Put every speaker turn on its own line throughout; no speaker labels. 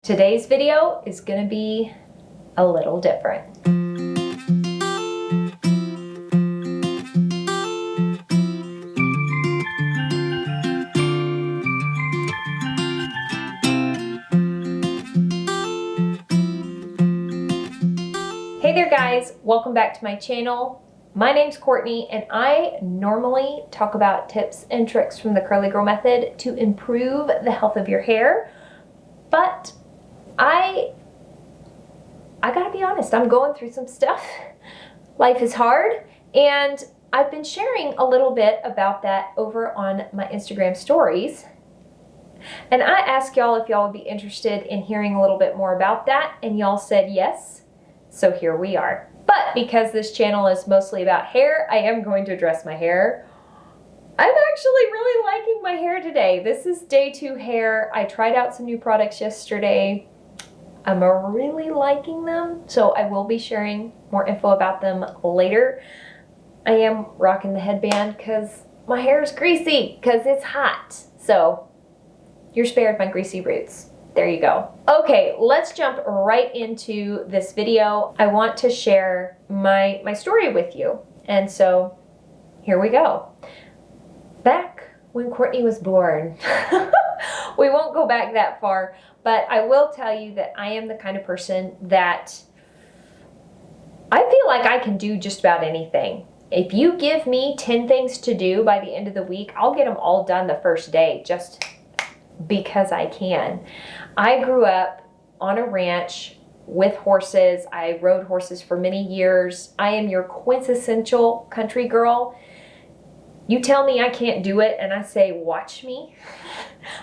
Today's video is going to be a little different. Hey there guys, welcome back to my channel. My name's Courtney and I normally talk about tips and tricks from the Curly Girl method to improve the health of your hair, but I gotta be honest, I'm going through some stuff. Life is hard, and I've been sharing a little bit about that over on my Instagram stories. And I asked y'all if y'all would be interested in hearing a little bit more about that, and y'all said yes. So here we are. But because this channel is mostly about hair, I am going to address my hair. I'm actually really liking my hair today. This is day 2 hair. I tried out some new products yesterday. I'm really liking them, so I will be sharing more info about them later. I am rocking the headband because my hair is greasy because it's hot. So you're spared my greasy roots. There you go. Okay, let's jump right into this video. I want to share my story with you. And so here we go. Back when Courtney was born, we won't go back that far, but I will tell you that I am the kind of person that I feel like I can do just about anything. If you give me 10 things to do by the end of the week, I'll get them all done the first day just because I can. I grew up on a ranch with horses. I rode horses for many years. I am your quintessential country girl. You tell me I can't do it and I say, watch me.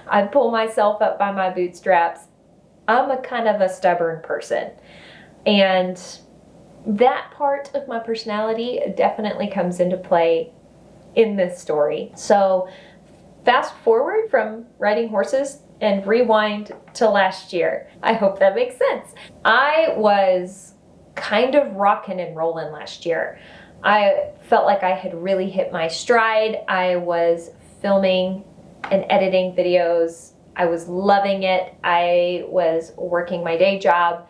I pull myself up by my bootstraps. I'm a kind of a stubborn person. And that part of my personality definitely comes into play in this story. So fast forward from riding horses and rewind to last year. I hope that makes sense. I was kind of rocking and rolling last year. I felt like I had really hit my stride. I was filming and editing videos. I was loving it. I was working my day job,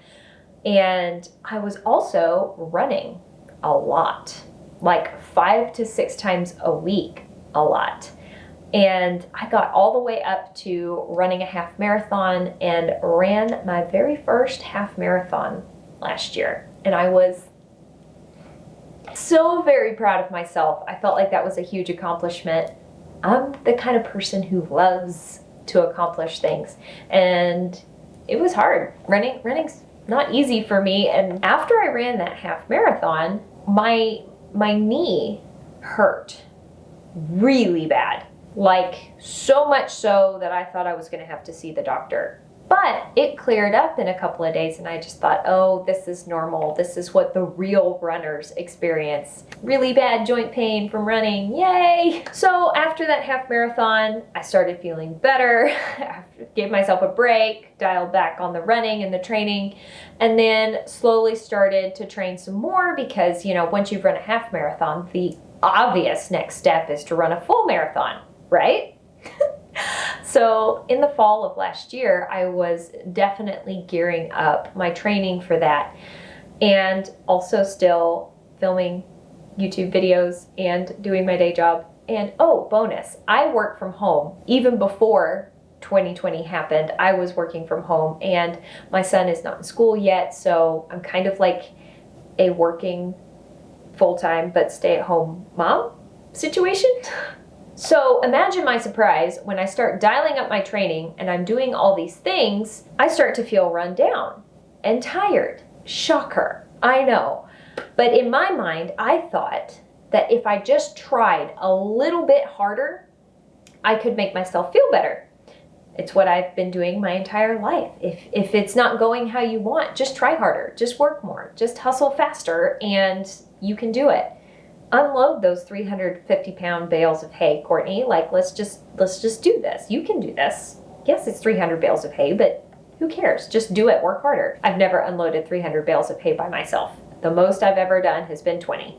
and I was also running a lot, like 5 to 6 times a week, a lot. And I got all the way up to running a half marathon and ran my very first half marathon last year. And I was so very proud of myself. I felt like that was a huge accomplishment. I'm the kind of person who loves to accomplish things, and it was hard. Running's not easy for me. And after I ran that half marathon, my knee hurt really bad. Like so much so that I thought I was going to have to see the doctor. But it cleared up in a couple of days, and I just thought, oh, this is normal. This is what the real runners experience. Really bad joint pain from running, yay! So after that half marathon, I started feeling better. I gave myself a break, dialed back on the running and the training, and then slowly started to train some more because, you know, once you've run a half marathon, the obvious next step is to run a full marathon, right? So in the fall of last year, I was definitely gearing up my training for that, and also still filming YouTube videos and doing my day job. And oh, bonus, I work from home. Even before 2020 happened, I was working from home, and my son is not in school yet, so I'm kind of like a working full-time but stay-at-home mom situation. So imagine my surprise when I start dialing up my training and I'm doing all these things, I start to feel run down and tired. Shocker, I know. But in my mind, I thought that if I just tried a little bit harder, I could make myself feel better. It's what I've been doing my entire life. If it's not going how you want, just try harder, just work more, just hustle faster, and you can do it. Unload those 350-pound bales of hay, Courtney. Like, let's just do this. You can do this. Yes, it's 300 bales of hay, but who cares? Just do it. Work harder. I've never unloaded 300 bales of hay by myself. The most I've ever done has been 20,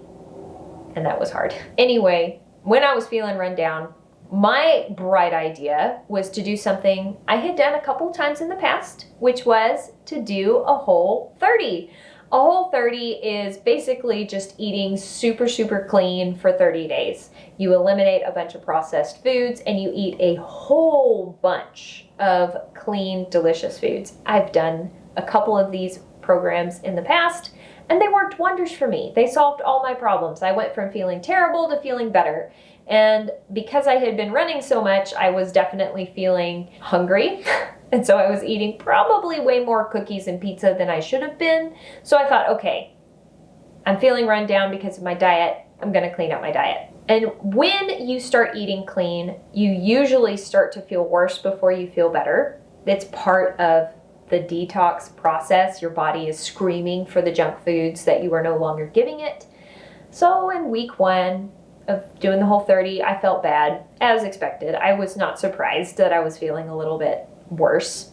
and that was hard. Anyway, when I was feeling run down, my bright idea was to do something I had done a couple times in the past, which was to do a Whole 30. A Whole 30 is basically just eating super, super clean for 30 days. You eliminate a bunch of processed foods and you eat a whole bunch of clean, delicious foods. I've done a couple of these programs in the past and they worked wonders for me. They solved all my problems. I went from feeling terrible to feeling better. And because I had been running so much, I was definitely feeling hungry. And so I was eating probably way more cookies and pizza than I should have been. So I thought, okay, I'm feeling run down because of my diet. I'm going to clean up my diet. And when you start eating clean, you usually start to feel worse before you feel better. It's part of the detox process. Your body is screaming for the junk foods that you are no longer giving it. So in week 1 of doing the Whole 30, I felt bad, as expected. I was not surprised that I was feeling a little bit worse.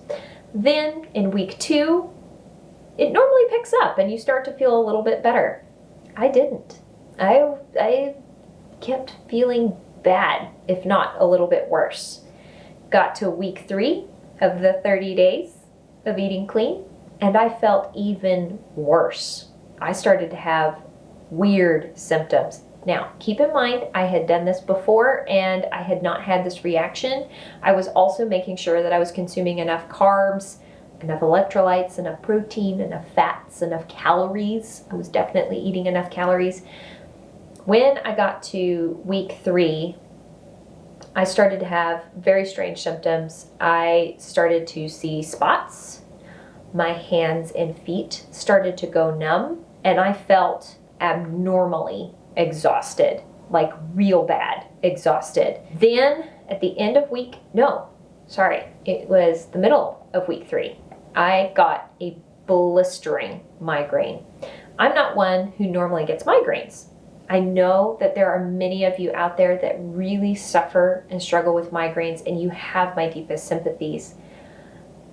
Then in week 2, it normally picks up and you start to feel a little bit better. I didn't. I kept feeling bad, if not a little bit worse. Got to week 3 of the 30 days of eating clean, and I felt even worse. I started to have weird symptoms. Now, keep in mind, I had done this before and I had not had this reaction. I was also making sure that I was consuming enough carbs, enough electrolytes, enough protein, enough fats, enough calories. I was definitely eating enough calories. When I got to week 3, I started to have very strange symptoms. I started to see spots. My hands and feet started to go numb, and I felt abnormally exhausted, like real bad exhausted. Then at the end of it was the middle of week 3, I got a blistering migraine. I'm not one who normally gets migraines. I know that there are many of you out there that really suffer and struggle with migraines, and you have my deepest sympathies.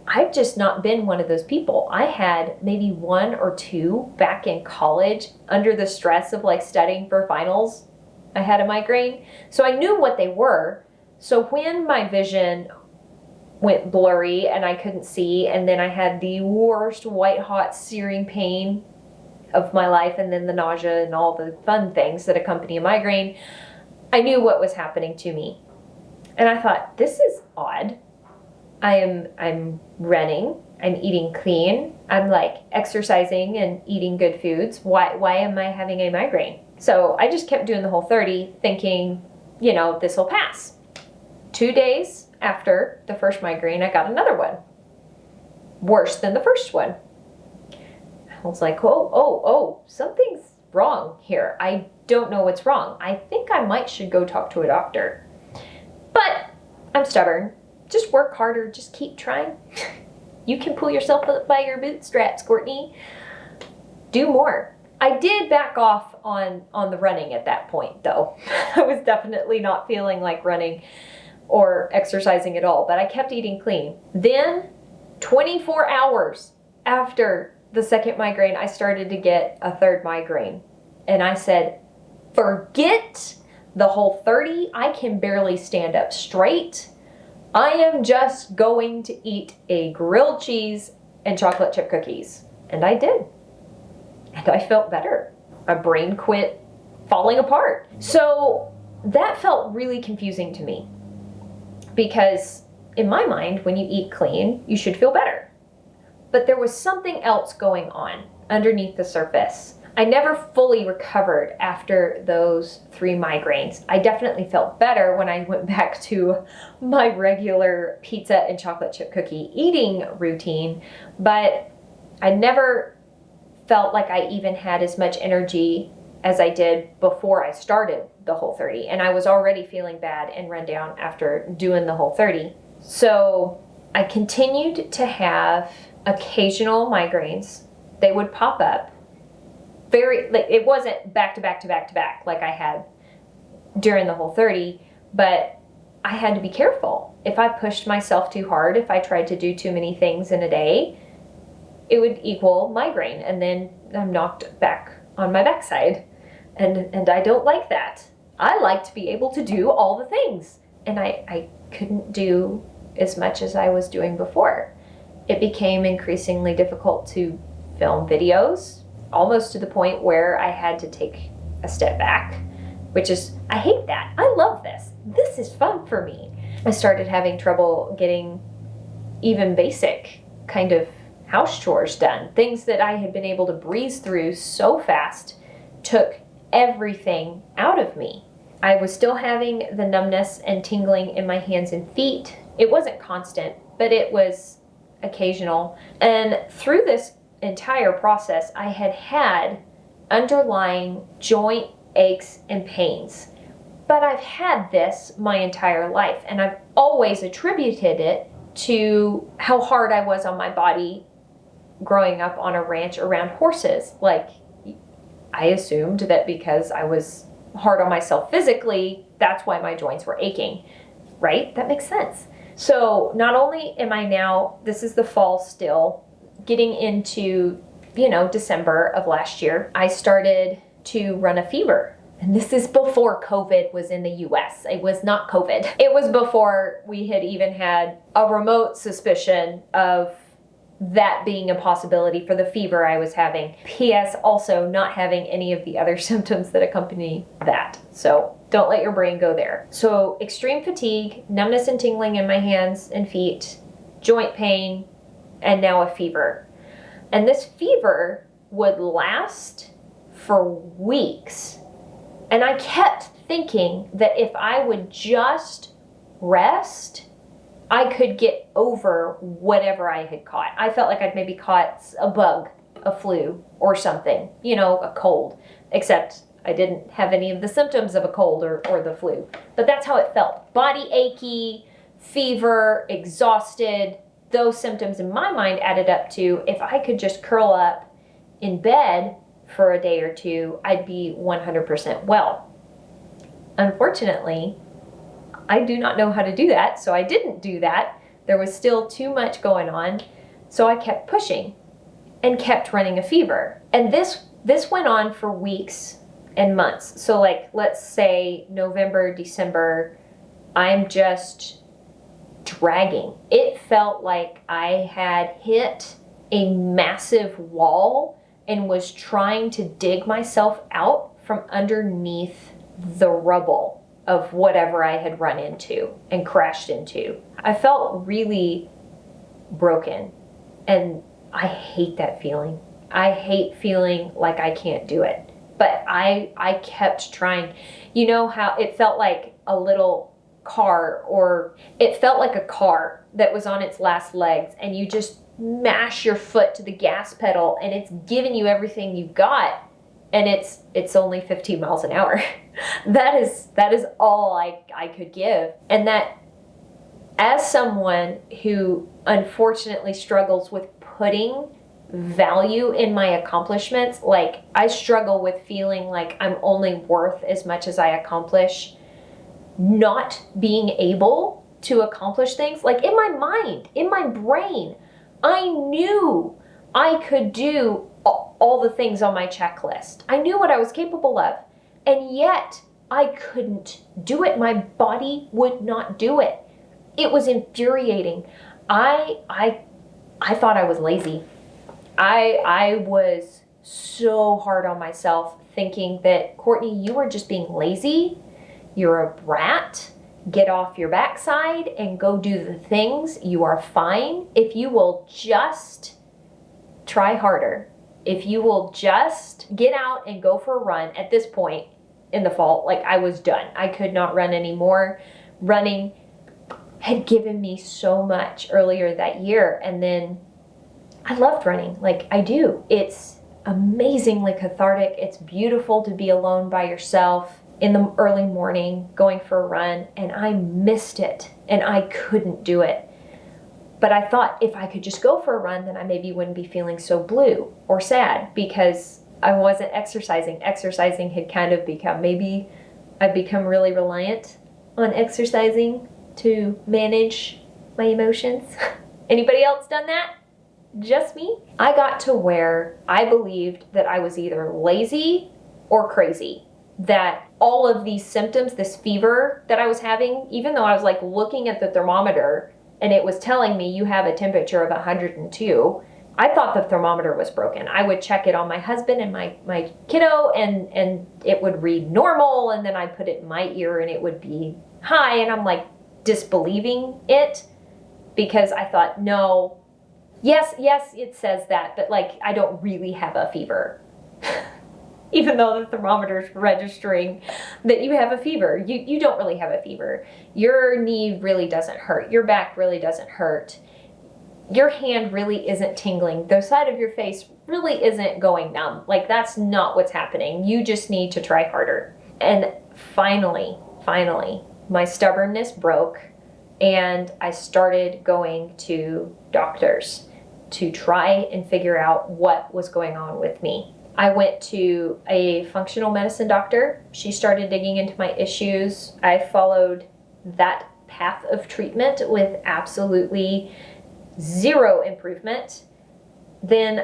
I've just not been one of those people. I had maybe 1 or 2 back in college under the stress of like studying for finals. I had a migraine, so I knew what they were. So when my vision went blurry and I couldn't see, and then I had the worst white hot searing pain of my life, and then the nausea and all the fun things that accompany a migraine, I knew what was happening to me. And I thought, this is odd. I'm running, I'm eating clean, I'm like exercising and eating good foods. Why am I having a migraine? So I just kept doing the Whole 30 thinking, this will pass. 2 days after the first migraine, I got another one. Worse than the first one. I was like, oh, something's wrong here. I don't know what's wrong. I think I should go talk to a doctor. But I'm stubborn. Just work harder. Just keep trying. You can pull yourself up by your bootstraps, Courtney. Do more. I did back off on the running at that point, though. I was definitely not feeling like running or exercising at all, but I kept eating clean. Then, 24 hours after the second migraine, I started to get a third migraine. And I said, forget the Whole 30. I can barely stand up straight. I am just going to eat a grilled cheese and chocolate chip cookies. And I did. And I felt better. My brain quit falling apart. So that felt really confusing to me. Because in my mind, when you eat clean, you should feel better. But there was something else going on underneath the surface. I never fully recovered after those 3 migraines. I definitely felt better when I went back to my regular pizza and chocolate chip cookie eating routine, but I never felt like I even had as much energy as I did before I started the Whole 30. And I was already feeling bad and run down after doing the Whole 30. So I continued to have occasional migraines. They would pop up. It wasn't back to back to back to back like I had during the Whole 30, but I had to be careful. If I pushed myself too hard, if I tried to do too many things in a day, it would equal migraine, and then I'm knocked back on my backside. And I don't like that. I like to be able to do all the things. and I couldn't do as much as I was doing before. It became increasingly difficult to film videos, almost to the point where I had to take a step back, which is, I hate that. I love this. This is fun for me. I started having trouble getting even basic kind of house chores done. Things that I had been able to breeze through so fast took everything out of me. I was still having the numbness and tingling in my hands and feet. It wasn't constant, but it was occasional. And through this entire process, I had had underlying joint aches and pains. But I've had this my entire life, and I've always attributed it to how hard I was on my body growing up on a ranch around horses. Like, I assumed that because I was hard on myself physically, that's why my joints were aching, right? That makes sense. So not only am I now, this is the fall still, getting into, December of last year, I started to run a fever. And this is before COVID was in the US. It was not COVID. It was before we had even had a remote suspicion of that being a possibility for the fever I was having. P.S. also not having any of the other symptoms that accompany that. So don't let your brain go there. So extreme fatigue, numbness and tingling in my hands and feet, joint pain, and now a fever. And this fever would last for weeks. And I kept thinking that if I would just rest, I could get over whatever I had caught. I felt like I'd maybe caught a bug, a flu, or something, a cold. Except I didn't have any of the symptoms of a cold or the flu. But that's how it felt. Body achy, fever, exhausted. Those symptoms in my mind added up to, if I could just curl up in bed for a day or two, I'd be 100% well. Unfortunately, I do not know how to do that, so I didn't do that. There was still too much going on, so I kept pushing and kept running a fever. And this went on for weeks and months. So let's say November, December, I'm just dragging. It felt like I had hit a massive wall and was trying to dig myself out from underneath the rubble of whatever I had run into and crashed into. I felt really broken, and I hate that feeling. I hate feeling like I can't do it, but I kept trying. You know how it felt like a little car, or it felt like a car that was on its last legs, and you just mash your foot to the gas pedal and it's giving you everything you've got, and it's only 15 miles an hour. That is all I could give. And that, as someone who unfortunately struggles with putting value in my accomplishments, like I struggle with feeling like I'm only worth as much as I accomplish, not being able to accomplish things. Like in my mind, in my brain, I knew I could do all the things on my checklist. I knew what I was capable of, and yet I couldn't do it. My body would not do it. It was infuriating. I thought I was lazy. I was so hard on myself, thinking that, Courtney, you are just being lazy. You're a brat. Get off your backside and go do the things. You are fine. If you will just try harder, if you will just get out and go for a run. At this point in the fall, like, I was done. I could not run anymore. Running had given me so much earlier that year, and then I loved running. Like, I do. It's amazingly cathartic. It's beautiful to be alone by yourself in the early morning going for a run, and I missed it and I couldn't do it. But I thought if I could just go for a run, then I maybe wouldn't be feeling so blue or sad because I wasn't exercising. Exercising had kind of become, maybe I've become really reliant on exercising to manage my emotions. Anybody else done that? Just me? I got to where I believed that I was either lazy or crazy. that all of these symptoms, this fever that I was having, even though I was like looking at the thermometer and it was telling me you have a temperature of 102, I thought the thermometer was broken. I would check it on my husband and my kiddo, and it would read normal, and then I'd put it in my ear and it would be high, and I'm like disbelieving it because I thought, no, yes, it says that, but like I don't really have a fever. Even though the thermometer's registering that you have a fever. You don't really have a fever. Your knee really doesn't hurt. Your back really doesn't hurt. Your hand really isn't tingling. The side of your face really isn't going numb. Like, that's not what's happening. You just need to try harder. And finally, my stubbornness broke and I started going to doctors to try and figure out what was going on with me. I went to a functional medicine doctor. She started digging into my issues. I followed that path of treatment with absolutely zero improvement. Then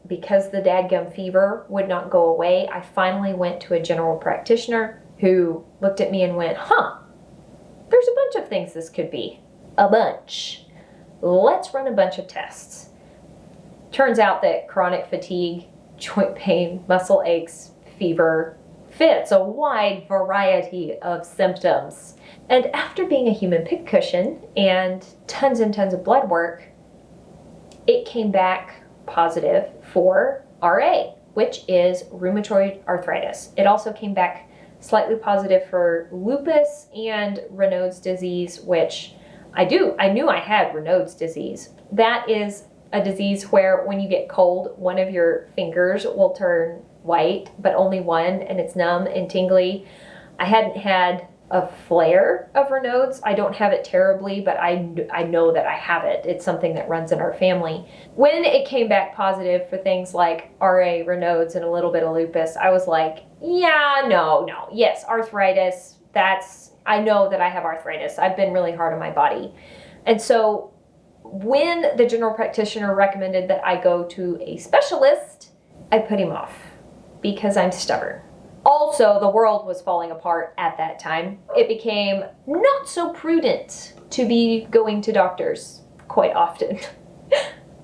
because the dadgum fever would not go away, I finally went to a general practitioner who looked at me and went, there's a bunch of things this could be. A bunch. Let's run a bunch of tests. Turns out that chronic fatigue, joint pain, muscle aches, fever fits a wide variety of symptoms. And after being a human pincushion and tons of blood work, it came back positive for RA, which is rheumatoid arthritis. It also came back slightly positive for lupus and Raynaud's disease, which I knew I had Raynaud's disease. That is a disease where when you get cold, one of your fingers will turn white, but only one, and it's numb and tingly. I hadn't had a flare of Raynaud's. I don't have it terribly, but I know that I have it. It's something that runs in our family. When it came back positive for things like RA, Raynaud's, and a little bit of lupus, I was like, yeah, no, yes, arthritis, I know that I have arthritis. I've been really hard on my body. And so when the general practitioner recommended that I go to a specialist, I put him off because I'm stubborn. Also, the world was falling apart at that time. It became not so prudent to be going to doctors quite often.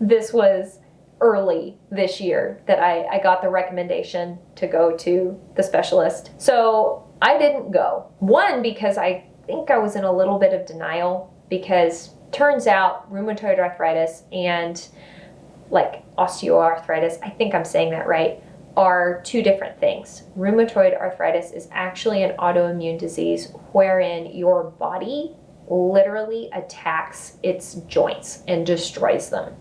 This was early this year that I got the recommendation to go to the specialist. So I didn't go. One, because I think I was in a little bit of denial, because turns out rheumatoid arthritis and like osteoarthritis, I think I'm saying that right, are two different things. Rheumatoid arthritis is actually an autoimmune disease wherein your body literally attacks its joints and destroys them.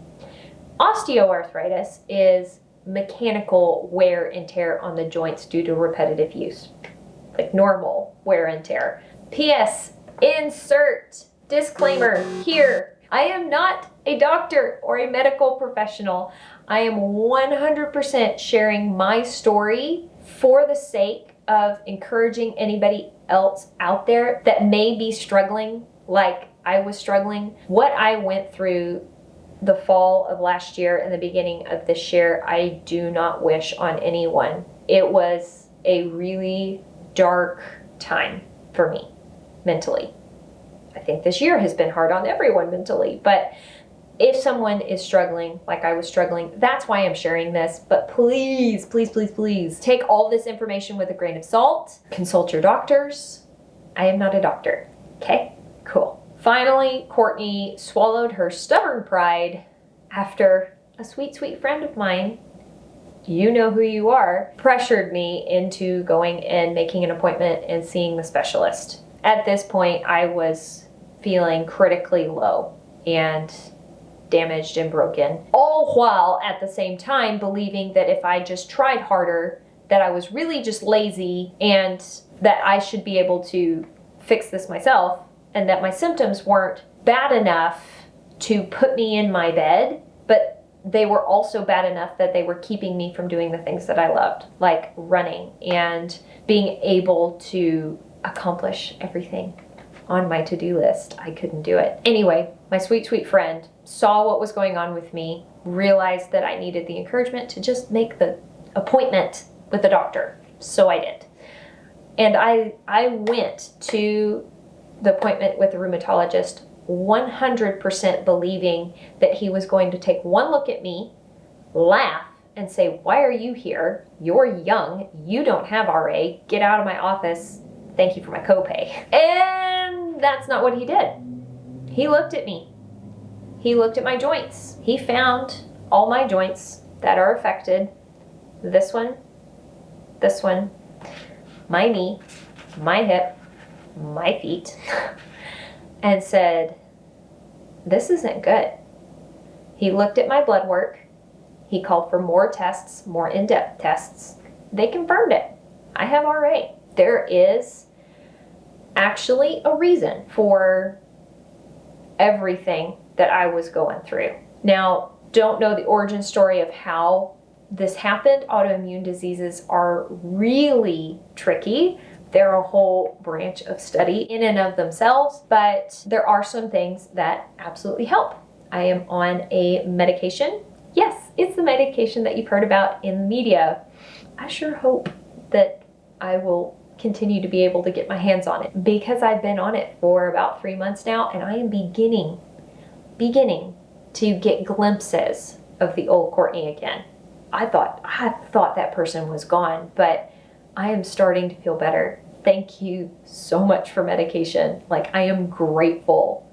Osteoarthritis is mechanical wear and tear on the joints due to repetitive use, like normal wear and tear. P.S. Insert disclaimer here. I am not a doctor or a medical professional. I am 100% sharing my story for the sake of encouraging anybody else out there that may be struggling like I was struggling. What I went through the fall of last year and the beginning of this year, I do not wish on anyone. It was a really dark time for me mentally. I think this year has been hard on everyone mentally, but if someone is struggling like I was struggling, that's why I'm sharing this. But please, take all this information with a grain of salt. Consult your doctors. I am not a doctor. Okay, cool. Finally, Courtney swallowed her stubborn pride after a sweet friend of mine, you know who you are, pressured me into going and making an appointment and seeing the specialist. At this point, I was feeling critically low and damaged and broken, all while at the same time believing that if I just tried harder, that I was really just lazy and that I should be able to fix this myself, and that my symptoms weren't bad enough to put me in my bed, but they were also bad enough that they were keeping me from doing the things that I loved, like running and being able to accomplish everything on my to-do list. I couldn't do it. Anyway, my sweet friend saw what was going on with me, realized that I needed the encouragement to just make the appointment with the doctor. So I did. And I went to the appointment with the rheumatologist 100% believing that he was going to take one look at me, laugh, and say, why are you here? You're young. You don't have RA. Get out of my office. Thank you for my copay. And that's not what he did. He looked at me. He looked at my joints. He found all my joints that are affected. This one, my knee, my hip, my feet, and said, this isn't good. He looked at my blood work. He called for more tests, more in-depth tests. They confirmed it. I have RA. There is actually a reason for everything that I was going through. Now, don't know the origin story of how this happened. Autoimmune diseases are really tricky. They're a whole branch of study in and of themselves, but there are some things that absolutely help. I am on a medication. Yes, it's the medication that you've heard about in the media. I sure hope that I will continue to be able to get my hands on it, because I've been on it for about 3 months now, and I am beginning to get glimpses of the old Courtney again. I thought that person was gone, but I am starting to feel better. Thank you so much for medication. Like, I am grateful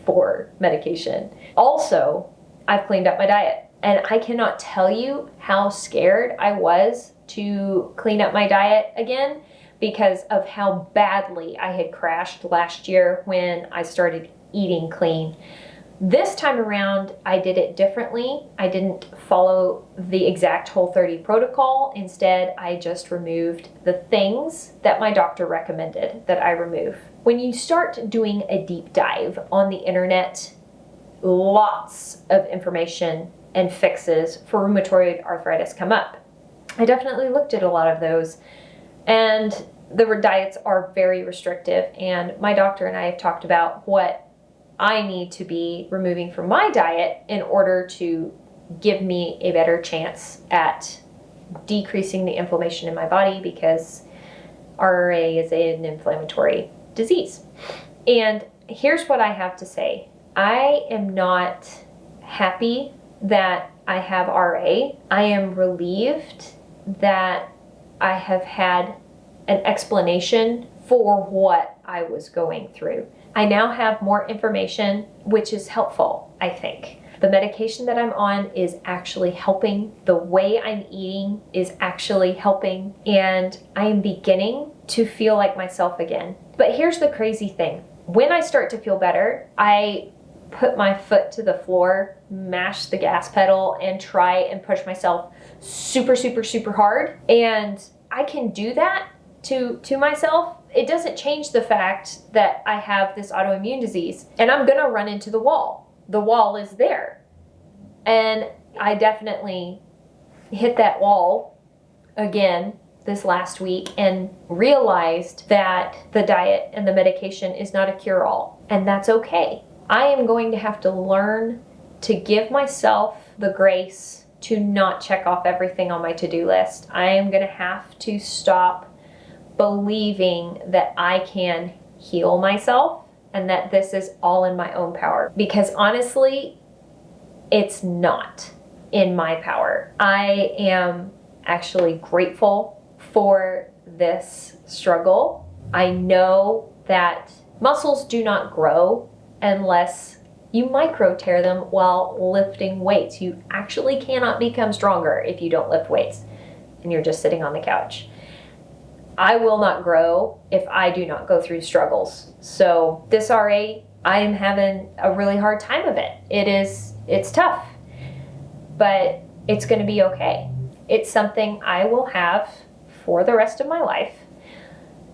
for medication. Also, I've cleaned up my diet, and I cannot tell you how scared I was to clean up my diet again because of how badly I had crashed last year when I started eating clean. This time around, I did it differently. I didn't follow the exact Whole30 protocol. Instead, I just removed the things that my doctor recommended that I remove. When you start doing a deep dive on the internet, lots of information and fixes for rheumatoid arthritis come up. I definitely looked at a lot of those, and the diets are very restrictive, and my doctor and I have talked about what I need to be removing from my diet in order to give me a better chance at decreasing the inflammation in my body, because RA is an inflammatory disease. And here's what I have to say. I am not happy that I have RA. I am relieved that I have had an explanation for what I was going through. I now have more information, which is helpful, I think. The medication that I'm on is actually helping. The way I'm eating is actually helping, and I am beginning to feel like myself again. But here's the crazy thing. When I start to feel better, I put my foot to the floor, mash the gas pedal, and try and push myself super, super, super hard. And I can do that to myself. It doesn't change the fact that I have this autoimmune disease, and I'm gonna run into the wall. The wall is there. And I definitely hit that wall again this last week and realized that the diet and the medication is not a cure-all, and that's okay. I am going to have to learn to give myself the grace to not check off everything on my to-do list. I am gonna have to stop believing that I can heal myself and that this is all in my own power, because honestly, it's not in my power. I am actually grateful for this struggle. I know that muscles do not grow unless you micro tear them while lifting weights. You actually cannot become stronger if you don't lift weights and you're just sitting on the couch. I will not grow if I do not go through struggles. So this RA, I am having a really hard time of it. It's tough, but it's gonna be okay. It's something I will have for the rest of my life.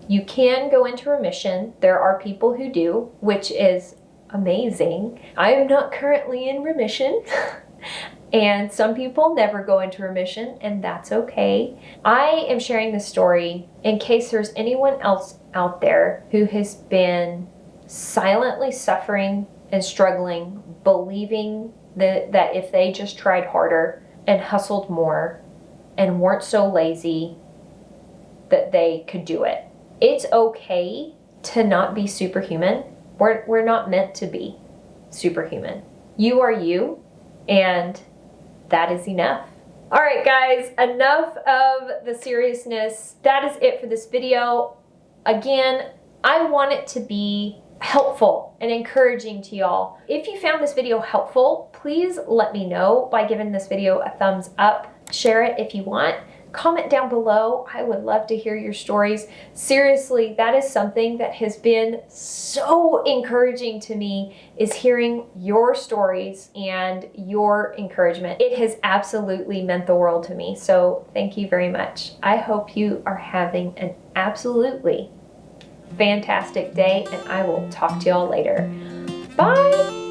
You can go into remission. There are people who do, which is amazing. I am not currently in remission. And some people never go into remission, and that's okay. I am sharing this story in case there's anyone else out there who has been silently suffering and struggling, believing that if they just tried harder and hustled more and weren't so lazy, that they could do it. It's okay to not be superhuman. We're not meant to be superhuman. You are you, and that is enough. All right, guys, enough of the seriousness. That is it for this video. Again, I want it to be helpful and encouraging to y'all. If you found this video helpful, please let me know by giving this video a thumbs up. Share it if you want. Comment down below. I would love to hear your stories. Seriously, that is something that has been so encouraging to me, is hearing your stories and your encouragement. It has absolutely meant the world to me. So thank you very much. I hope you are having an absolutely fantastic day, and I will talk to y'all later. Bye.